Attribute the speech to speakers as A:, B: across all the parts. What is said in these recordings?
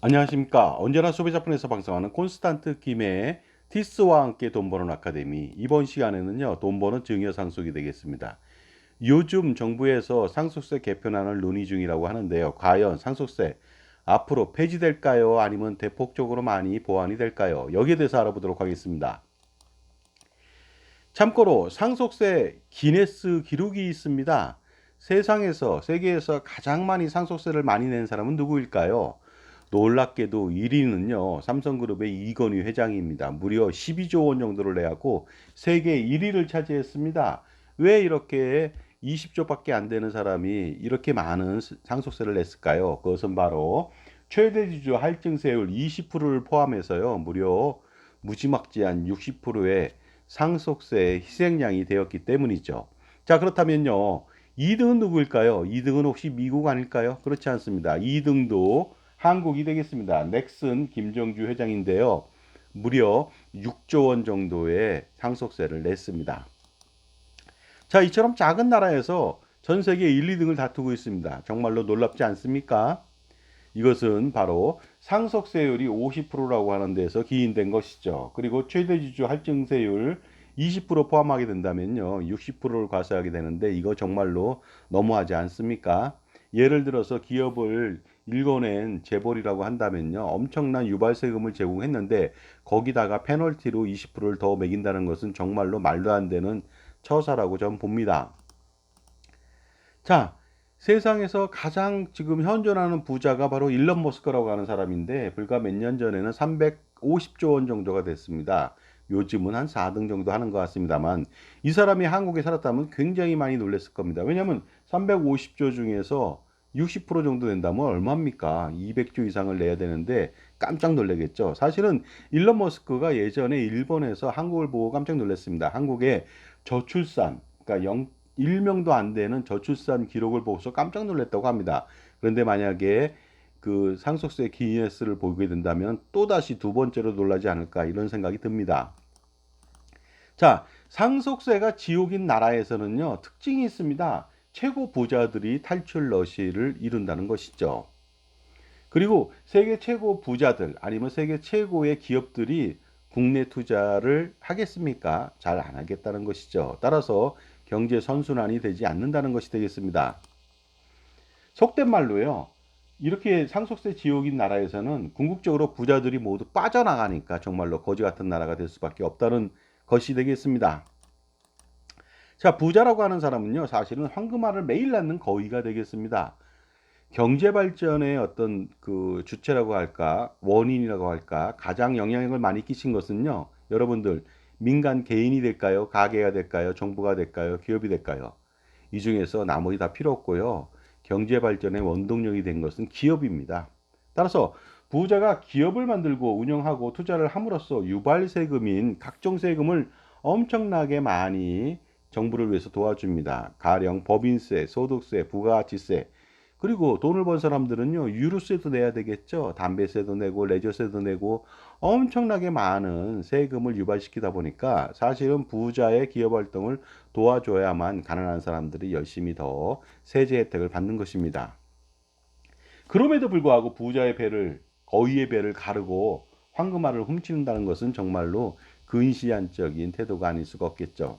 A: 안녕하십니까. 언제나 소비자폰에서 방송하는 콘스탄트 김의 티스와 함께 돈 버는 아카데미. 이번 시간에는요, 돈 버는 증여 상속이 되겠습니다. 요즘 정부에서 상속세 개편안을 논의 중이라고 하는데요. 과연 상속세 앞으로 폐지될까요? 아니면 대폭적으로 많이 보완이 될까요? 여기에 대해서 알아보도록 하겠습니다. 참고로 상속세 기네스 기록이 있습니다. 세계에서 가장 많이 상속세를 많이 낸 사람은 누구일까요? 놀랍게도 1위는요, 삼성그룹의 이건희 회장입니다. 무려 12조 원 정도를 내고 세계 1위를 차지했습니다. 왜 이렇게 20조밖에 안 되는 사람이 이렇게 많은 상속세를 냈을까요? 그것은 바로 최대 주주 할증세율 20%를 포함해서요, 무려 무지막지한 60%의 상속세 희생양이 되었기 때문이죠. 자, 그렇다면요, 2등은 누구일까요? 2등은 혹시 미국 아닐까요? 그렇지 않습니다. 2등도 한국이 되겠습니다. 넥슨 김정주 회장인데요. 무려 6조 원 정도의 상속세를 냈습니다. 자, 이처럼 작은 나라에서 전 세계 1, 2등을 다투고 있습니다. 정말로 놀랍지 않습니까? 이것은 바로 상속세율이 50%라고 하는 데서 기인된 것이죠. 그리고 최대주주 할증세율 20% 포함하게 된다면요, 60%를 과세하게 되는데 이거 정말로 너무하지 않습니까? 예를 들어서 기업을 일궈낸 재벌이라고 한다면요, 엄청난 유발세금을 제공했는데 거기다가 페널티로 20%를 더 매긴다는 것은 정말로 말도 안 되는 처사라고 저는 봅니다. 자, 세상에서 가장 지금 현존하는 부자가 바로 일론 머스크라고 하는 사람인데 불과 몇 년 전에는 350조 원 정도가 됐습니다. 요즘은 한 4등 정도 하는 것 같습니다만 이 사람이 한국에 살았다면 굉장히 많이 놀랐을 겁니다. 왜냐하면 350조 중에서 60% 정도 된다면 얼마입니까? 200조 이상을 내야 되는데 깜짝 놀라겠죠. 사실은 일론 머스크가 예전에 일본에서 한국을 보고 깜짝 놀랐습니다. 한국의 저출산, 그러니까 1명도 안 되는 저출산 기록을 보고서 깜짝 놀랐다고 합니다. 그런데 만약에 그 상속세 기니스를 보게 된다면 또다시 두 번째로 놀라지 않을까 이런 생각이 듭니다. 자, 상속세가 지옥인 나라에서는요, 특징이 있습니다. 최고 부자들이 탈출 러시를 이룬다는 것이죠. 그리고 세계 최고 부자들 아니면 세계 최고의 기업들이 국내 투자를 하겠습니까? 잘 안 하겠다는 것이죠. 따라서 경제 선순환이 되지 않는다는 것이 되겠습니다. 속된 말로요. 이렇게 상속세 지옥인 나라에서는 궁극적으로 부자들이 모두 빠져나가니까 정말로 거지 같은 나라가 될 수밖에 없다는 것이 되겠습니다. 자, 부자라고 하는 사람은요, 사실은 황금알을 매일 낳는 거위가 되겠습니다. 경제 발전의 어떤 그 주체라고 할까, 원인이라고 할까, 가장 영향력을 많이 끼친 것은요, 여러분들, 민간 개인이 될까요? 가게가 될까요? 정부가 될까요? 기업이 될까요? 이 중에서 나머지 다 필요 없고요. 경제 발전의 원동력이 된 것은 기업입니다. 따라서 부자가 기업을 만들고 운영하고 투자를 함으로써 유발 세금인 각종 세금을 엄청나게 많이 정부를 위해서 도와줍니다. 가령 법인세, 소득세, 부가가치세, 그리고 돈을 번 사람들은요, 유류세도 내야 되겠죠. 담배세도 내고, 레저세도 내고, 엄청나게 많은 세금을 유발시키다 보니까 사실은 부자의 기업 활동을 도와줘야만 가난한 사람들이 열심히 더 세제 혜택을 받는 것입니다. 그럼에도 불구하고 부자의 배를, 거위의 배를 가르고 황금알을 훔친다는 것은 정말로 근시안적인 태도가 아닐 수가 없겠죠.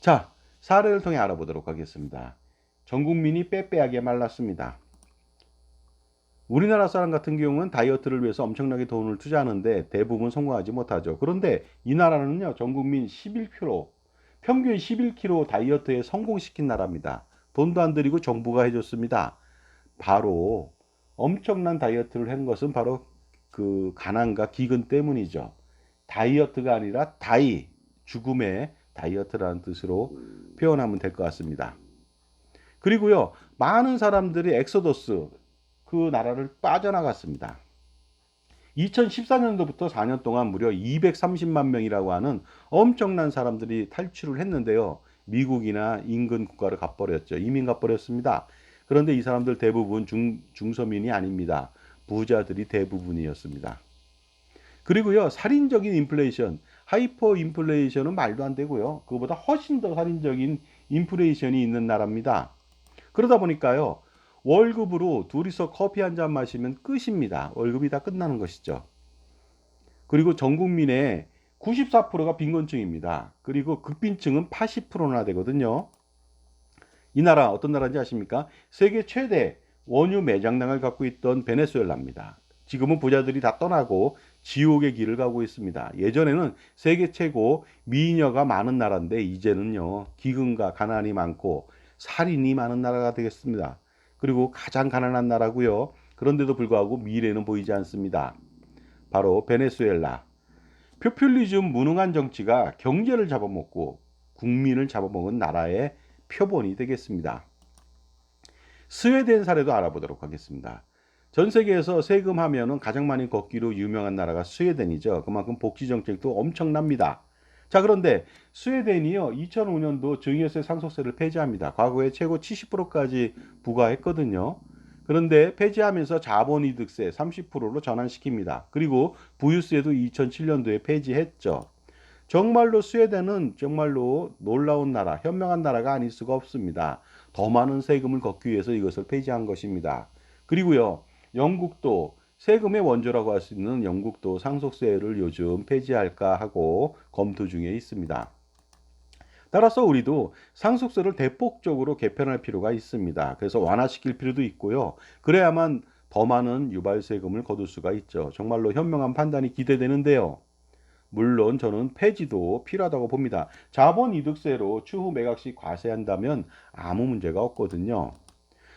A: 자, 사례를 통해 알아보도록 하겠습니다. 전 국민이 빼빼하게 말랐습니다. 우리나라 사람 같은 경우는 다이어트를 위해서 엄청나게 돈을 투자하는데 대부분 성공하지 못하죠. 그런데 이 나라는요, 전 국민 11kg, 평균 11kg 다이어트에 성공시킨 나라입니다. 돈도 안 들이고 정부가 해줬습니다. 바로 엄청난 다이어트를 한 것은 바로 그 가난과 기근 때문이죠. 다이어트가 아니라 죽음의 다이어트라는 뜻으로 표현하면 될 것 같습니다. 그리고요, 많은 사람들이 엑소더스, 그 나라를 빠져나갔습니다. 2014년도부터 4년 동안 무려 230만 명이라고 하는 엄청난 사람들이 탈출을 했는데요. 미국이나 인근 국가를 가버렸죠. 이민 가버렸습니다. 그런데 이 사람들 대부분 중서민이 아닙니다. 부자들이 대부분이었습니다. 그리고요, 살인적인 인플레이션, 하이퍼 인플레이션은 말도 안 되고요. 그거보다 훨씬 더 살인적인 인플레이션이 있는 나라입니다. 그러다 보니까요, 월급으로 둘이서 커피 한 잔 마시면 끝입니다. 월급이 다 끝나는 것이죠. 그리고 전 국민의 94%가 빈곤층입니다. 그리고 극빈층은 80%나 되거든요. 이 나라 어떤 나라인지 아십니까? 세계 최대 원유 매장량을 갖고 있던 베네수엘라입니다. 지금은 부자들이 다 떠나고 지옥의 길을 가고 있습니다. 예전에는 세계 최고 미녀가 많은 나라인데 이제는요, 기근과 가난이 많고 살인이 많은 나라가 되겠습니다. 그리고 가장 가난한 나라고요. 그런데도 불구하고 미래는 보이지 않습니다. 바로 베네수엘라. 포퓰리즘 무능한 정치가 경제를 잡아먹고 국민을 잡아먹은 나라의 표본이 되겠습니다. 스웨덴 사례도 알아보도록 하겠습니다. 전 세계에서 세금 하면은 가장 많이 걷기로 유명한 나라가 스웨덴이죠. 그만큼 복지 정책도 엄청납니다. 자, 그런데 스웨덴이요, 2005년도 증여세 상속세를 폐지합니다. 과거에 최고 70%까지 부과했거든요. 그런데 폐지하면서 자본이득세 30%로 전환시킵니다. 그리고 부유세도 2007년도에 폐지했죠. 정말로 스웨덴은 정말로 놀라운 나라, 현명한 나라가 아닐 수가 없습니다. 더 많은 세금을 걷기 위해서 이것을 폐지한 것입니다. 그리고요, 영국도 세금의 원조라고 할 수 있는 영국도 상속세를 요즘 폐지할까 하고 검토 중에 있습니다. 따라서 우리도 상속세를 대폭적으로 개편할 필요가 있습니다. 그래서 완화시킬 필요도 있고요. 그래야만 더 많은 유발세금을 거둘 수가 있죠. 정말로 현명한 판단이 기대되는데요. 물론 저는 폐지도 필요하다고 봅니다. 자본이득세로 추후 매각시 과세한다면 아무 문제가 없거든요.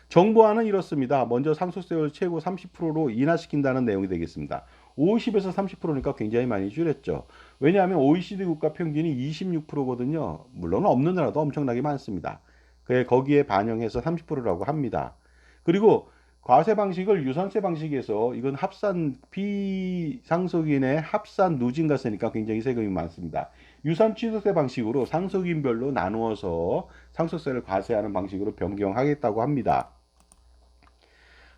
A: 정부안은 이렇습니다. 먼저 상속세를 최고 30%로 인하시킨다는 내용이 되겠습니다. 50에서 30%니까 굉장히 많이 줄였죠. 왜냐하면 OECD 국가 평균이 26%거든요. 물론 없는 나라도 엄청나게 많습니다. 거기에 반영해서 30%라고 합니다. 그리고 과세 방식을 유산세 방식에서 이건 합산 비상속인의 합산 누진과세니까 굉장히 세금이 많습니다. 유산 취득세 방식으로 상속인별로 나누어서 상속세를 과세하는 방식으로 변경하겠다고 합니다.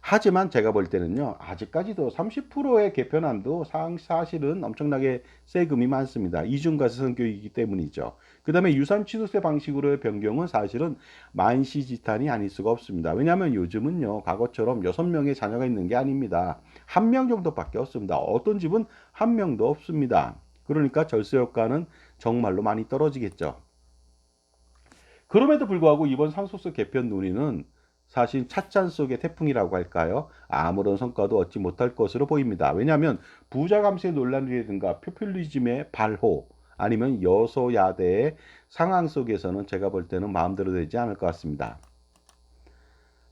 A: 하지만 제가 볼 때는요, 아직까지도 30%의 개편안도 사실은 엄청나게 세금이 많습니다. 이중과세 성격이기 때문이죠. 그 다음에 유산취득세 방식으로의 변경은 사실은 만시지탄이 아닐 수가 없습니다. 왜냐하면 요즘은요, 과거처럼 6명의 자녀가 있는 게 아닙니다. 1명 정도밖에 없습니다. 어떤 집은 1명도 없습니다. 그러니까 절세 효과는 정말로 많이 떨어지겠죠. 그럼에도 불구하고 이번 상속세 개편 논의는 사실 찻잔 속의 태풍이라고 할까요? 아무런 성과도 얻지 못할 것으로 보입니다. 왜냐하면 부자 감세 논란이라든가 포퓰리즘의 발호 아니면 여소야대의 상황 속에서는 제가 볼 때는 마음대로 되지 않을 것 같습니다.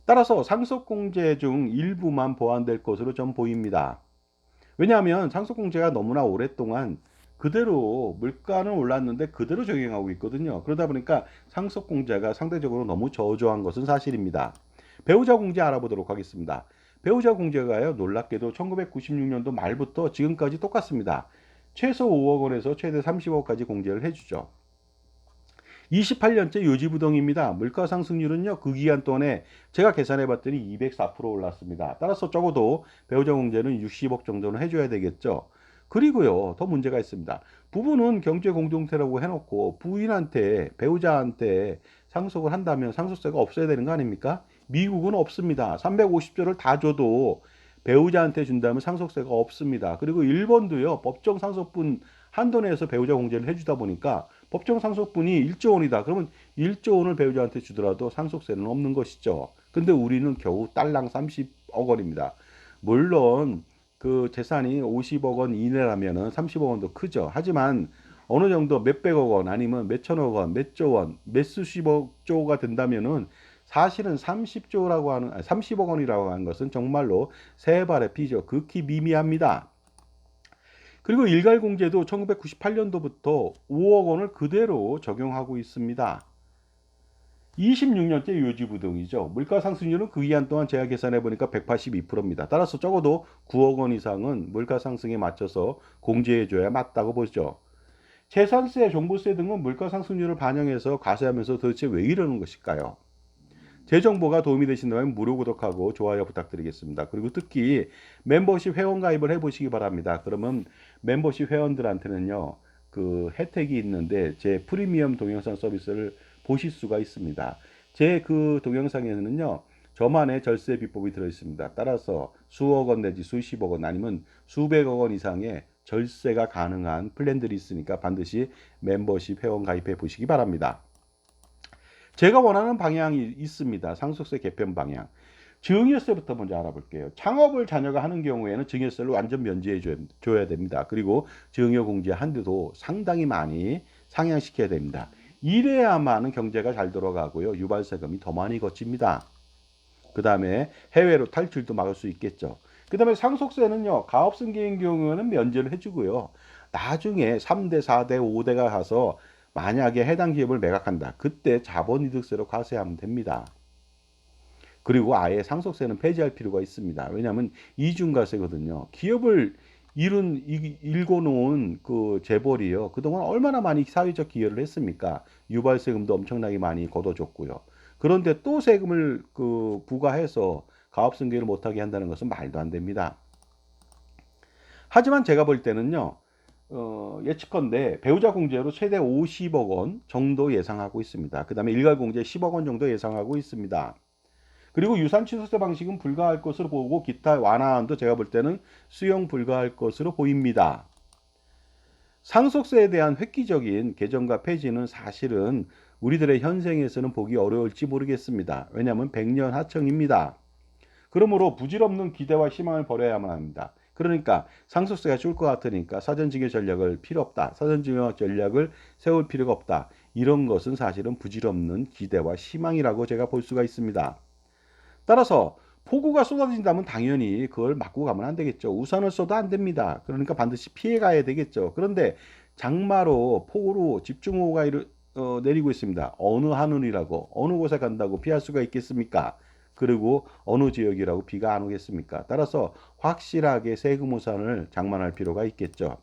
A: 따라서 상속공제 중 일부만 보완될 것으로 좀 보입니다. 왜냐하면 상속공제가 너무나 오랫동안 그대로 물가는 올랐는데 그대로 적용하고 있거든요. 그러다 보니까 상속공제가 상대적으로 너무 저조한 것은 사실입니다. 배우자 공제 알아보도록 하겠습니다. 배우자 공제가요, 놀랍게도 1996년도 말부터 지금까지 똑같습니다. 최소 5억 원에서 최대 30억까지 공제를 해주죠. 28년째 요지부동입니다. 물가 상승률은요, 그 기간 동안에 제가 계산해 봤더니 204% 올랐습니다. 따라서 적어도 배우자 공제는 60억 정도는 해줘야 되겠죠. 그리고요, 더 문제가 있습니다. 부부는 경제 공동체라고 해놓고 부인한테, 배우자한테 상속을 한다면 상속세가 없어야 되는 거 아닙니까? 미국은 없습니다. 350조를 다 줘도 배우자한테 준다면 상속세가 없습니다. 그리고 일본도요, 법정 상속분 한도 내에서 배우자 공제를 해주다 보니까 법정 상속분이 1조 원이다. 그러면 1조 원을 배우자한테 주더라도 상속세는 없는 것이죠. 근데 우리는 겨우 딸랑 30억 원입니다. 물론 그 재산이 50억 원 이내라면은 30억 원도 크죠. 하지만 어느 정도 몇백억 원 아니면 몇천억 원, 몇조 원, 몇수십억 조가 된다면은 사실은 30조라고 하는 30억 원이라고 하는 것은 정말로 세 발의 피죠. 극히 미미합니다. 그리고 일괄공제도 1998년도부터 5억 원을 그대로 적용하고 있습니다. 26년째 요지부동이죠. 물가상승률은 그 기간 동안 제가 계산해 보니까 182%입니다. 따라서 적어도 9억 원 이상은 물가상승에 맞춰서 공제해줘야 맞다고 보죠. 재산세, 종부세 등은 물가상승률을 반영해서 과세하면서 도대체 왜 이러는 것일까요? 제 정보가 도움이 되신다면 무료 구독하고 좋아요 부탁드리겠습니다. 그리고 특히 멤버십 회원 가입을 해보시기 바랍니다. 그러면 멤버십 회원들한테는요, 그 혜택이 있는데 제 프리미엄 동영상 서비스를 보실 수가 있습니다. 제 그 동영상에는요, 저만의 절세 비법이 들어있습니다. 따라서 수억 원 내지 수십억 원 아니면 수백억 원 이상의 절세가 가능한 플랜들이 있으니까 반드시 멤버십 회원 가입해 보시기 바랍니다. 제가 원하는 방향이 있습니다. 상속세 개편 방향. 증여세부터 먼저 알아볼게요. 창업을 자녀가 하는 경우에는 증여세를 완전 면제해 줘야 됩니다. 그리고 증여 공제 한도도 상당히 많이 상향시켜야 됩니다. 이래야만은 경제가 잘 돌아가고요. 유발세금이 더 많이 거칩니다. 그 다음에 해외로 탈출도 막을 수 있겠죠. 그 다음에 상속세는요. 가업승계인 경우에는 면제를 해주고요. 나중에 3대, 4대, 5대가 가서 만약에 해당 기업을 매각한다. 그때 자본이득세로 과세하면 됩니다. 그리고 아예 상속세는 폐지할 필요가 있습니다. 왜냐하면 이중과세거든요. 기업을 일궈 놓은 그 재벌이요. 그동안 얼마나 많이 사회적 기여를 했습니까? 유발세금도 엄청나게 많이 걷어줬고요. 그런데 또 세금을 부과해서 가업승계를 못하게 한다는 것은 말도 안 됩니다. 하지만 제가 볼 때는요. 예측컨대 배우자 공제로 최대 50억 원 정도 예상하고 있습니다. 그 다음에 일괄 공제 10억 원 정도 예상하고 있습니다. 그리고 유산 취소세 방식은 불가할 것으로 보고 기타 완화안도 제가 볼 때는 수용 불가할 것으로 보입니다. 상속세에 대한 획기적인 개정과 폐지는 사실은 우리들의 현생에서는 보기 어려울지 모르겠습니다. 왜냐하면 100년 하청입니다. 그러므로 부질없는 기대와 희망을 버려야만 합니다. 그러니까 상속세가 줄 것 같으니까 사전증여 전략을 필요 없다. 사전증여 전략을 세울 필요가 없다. 이런 것은 사실은 부질없는 기대와 희망이라고 제가 볼 수가 있습니다. 따라서 폭우가 쏟아진다면 당연히 그걸 맞고 가면 안 되겠죠. 우산을 써도 안 됩니다. 그러니까 반드시 피해 가야 되겠죠. 그런데 장마로 폭우로 집중호우가 내리고 있습니다. 어느 하늘이라고 어느 곳에 간다고 피할 수가 있겠습니까? 그리고 어느 지역이라고 비가 안 오겠습니까? 따라서 확실하게 세금 우산을 장만할 필요가 있겠죠.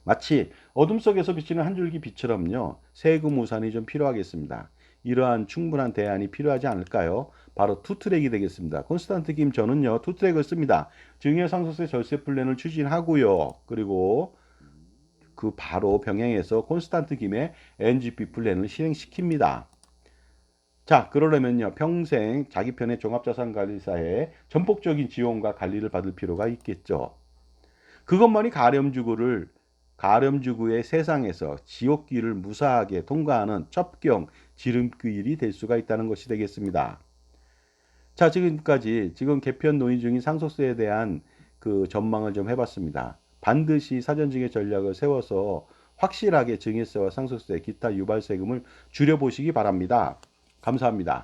A: 마치 어둠 속에서 비치는 한 줄기 빛처럼요. 세금 우산이 좀 필요하겠습니다. 이러한 충분한 대안이 필요하지 않을까요? 바로 투트랙이 되겠습니다. 콘스탄트 김 저는요. 투트랙을 씁니다. 증여상속세 절세 플랜을 추진하고요. 그리고 그 바로 병행해서 콘스탄트 김의 NGP 플랜을 실행시킵니다. 자, 그러려면요. 평생 자기 편의 종합자산관리사에 전폭적인 지원과 관리를 받을 필요가 있겠죠. 그것만이 가렴주구의 세상에서 지옥길을 무사하게 통과하는 첩경 지름길이 될 수가 있다는 것이 되겠습니다. 자, 지금 개편 논의 중인 상속세에 대한 그 전망을 좀 해봤습니다. 반드시 사전증여 전략을 세워서 확실하게 증여세와 상속세, 기타 유발세금을 줄여보시기 바랍니다. 감사합니다.